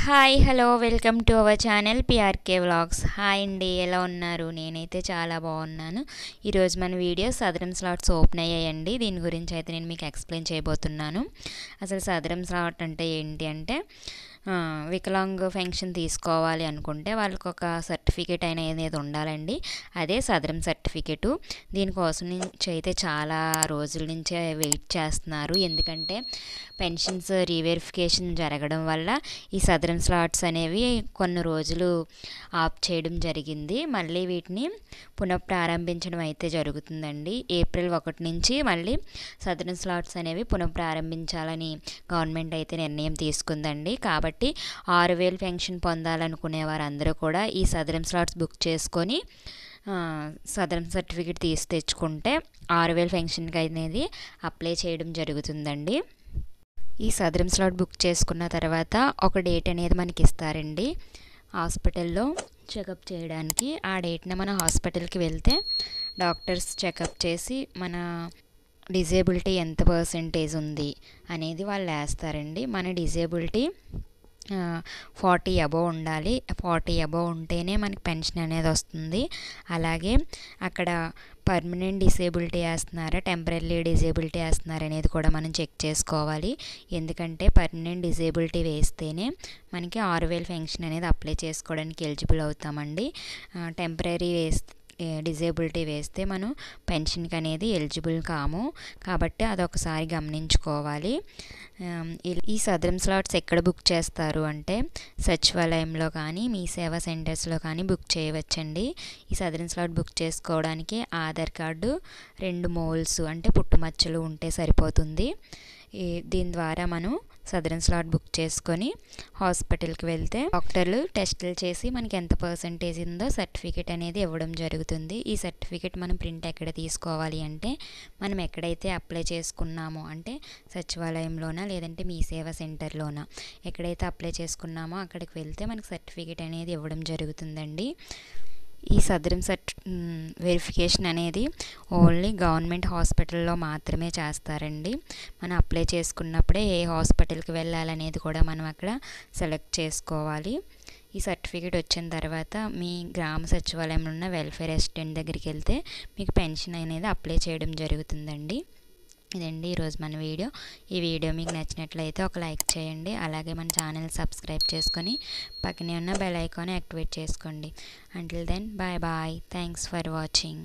Hi hello welcome to our channel PRK vlogs. Hi అండి, ఎలా ఉన్నారు? నేనైతే చాలా బాగున్నాను. ఈరోజు మన వీడియో సదరం స్లాట్స్ ఓపెన్ అయ్యాయండి. దీని గురించి అయితే నేను మీకు ఎక్స్ప్లెయిన్ చేయబోతున్నాను. అసలు సదరం స్లాట్ అంటే ఏంటి అంటే వికలాంగ్ పెన్షన్ తీసుకోవాలి అనుకుంటే వాళ్ళకి ఒక సర్టిఫికేట్ అనేది ఉండాలండి. అదే సదరం సర్టిఫికేటు. దీనికోసం నుంచి అయితే చాలా రోజుల నుంచే వెయిట్ చేస్తున్నారు. ఎందుకంటే పెన్షన్స్ రీవెరిఫికేషన్ జరగడం వల్ల ఈ సదరం స్లాట్స్ అనేవి కొన్ని రోజులు ఆఫ్ చేయడం జరిగింది. మళ్ళీ వీటిని పునఃప్రారంభించడం అయితే జరుగుతుందండి. ఏప్రిల్ 1 నుంచి మళ్ళీ సదరం స్లాట్స్ అనేవి పునఃప్రారంభించాలని గవర్నమెంట్ అయితే నిర్ణయం తీసుకుందండి. కాబట్టి 6,000 పెన్షన్ పొందాలనుకునే వారందరూ కూడా ఈ సదరం స్లాట్స్ బుక్ చేసుకొని సదరం సర్టిఫికేట్ తెచ్చుకుంటే 6,000 పెన్షన్కి అనేది అప్లై చేయడం జరుగుతుందండి. ఈ సదరం స్లాట్ బుక్ చేసుకున్న తర్వాత ఒక డేట్ అనేది మనకి ఇస్తారండి హాస్పిటల్లో చెకప్ చేయడానికి. ఆ డేట్న మన హాస్పిటల్కి వెళ్తే డాక్టర్స్ చెకప్ చేసి మన డిజేబిలిటీ ఎంత పర్సెంటేజ్ ఉంది అనేది వాళ్ళు వేస్తారండి. మన డిజేబిలిటీ 40 అబోవ్ ఉండాలి. 40 అబోవ్ ఉంటేనే మనకి పెన్షన్ అనేది వస్తుంది. అలాగే అక్కడ పర్మనెంట్ డిసేబిలిటీ వేస్తున్నారా, టెంపరీ డిసేబిలిటీ వేస్తున్నారా అనేది కూడా మనం చెక్ చేసుకోవాలి. ఎందుకంటే పర్మనెంట్ డిసేబిలిటీ వేస్తేనే మనకి 6,000 పెన్షన్ అనేది అప్లై చేసుకోవడానికి ఎలిజిబుల్ అవుతామండి. టెంపరీ డిజేబిలిటీ వేస్తే మనం పెన్షన్కి అనేది ఎలిజిబుల్ కాము. కాబట్టి అదొకసారి గమనించుకోవాలి. ఈ సదరం స్లాట్స్ ఎక్కడ బుక్ చేస్తారు అంటే సచివాలయంలో కానీ మీ సేవా సెంటర్స్లో కానీ బుక్ చేయవచ్చండి. ఈ సదరం స్లాట్ బుక్ చేసుకోవడానికి ఆధార్ కార్డు 2 మోల్స్ అంటే పుట్టుమచ్చలు ఉంటే సరిపోతుంది. దీని ద్వారా మనం సదరం స్లాట్ బుక్ చేసుకొని హాస్పిటల్కి వెళ్తే డాక్టర్లు టెస్టులు చేసి మనకి ఎంత పర్సెంటేజ్ ఉందో సర్టిఫికేట్ అనేది ఇవ్వడం జరుగుతుంది. ఈ సర్టిఫికేట్ మనం ప్రింట్ ఎక్కడ తీసుకోవాలి అంటే మనం ఎక్కడైతే అప్లై చేసుకున్నామో అంటే సచివాలయంలోనా లేదంటే మీ సేవా సెంటర్లోనా ఎక్కడైతే అప్లై చేసుకున్నామో అక్కడికి వెళ్తే మనకి సర్టిఫికేట్ అనేది ఇవ్వడం జరుగుతుందండి. ఈ సదరం వెరిఫికేషన్ అనేది ఓన్లీ గవర్నమెంట్ హాస్పిటల్లో మాత్రమే చేస్తారండి. మనం అప్లై చేసుకున్నప్పుడే ఏ హాస్పిటల్కి వెళ్ళాలనేది కూడా మనం అక్కడ సెలెక్ట్ చేసుకోవాలి. ఈ సర్టిఫికేట్ వచ్చిన తర్వాత మీ గ్రామ సచివాలయంలో ఉన్న వెల్ఫేర్ అసిస్టెంట్ దగ్గరికి వెళ్తే మీకు పెన్షన్ అనేది అప్లై చేయడం జరుగుతుందండి. ఇదండి ఈరోజు మన వీడియో. ఈ వీడియో మీకు నచ్చినట్లయితే ఒక లైక్ చేయండి. అలాగే మన ఛానల్ సబ్స్క్రైబ్ చేసుకొని పక్కనే ఉన్న బెల్ ఐకాన్ యాక్టివేట్ చేసుకోండి. Until then bye bye. Thanks for watching.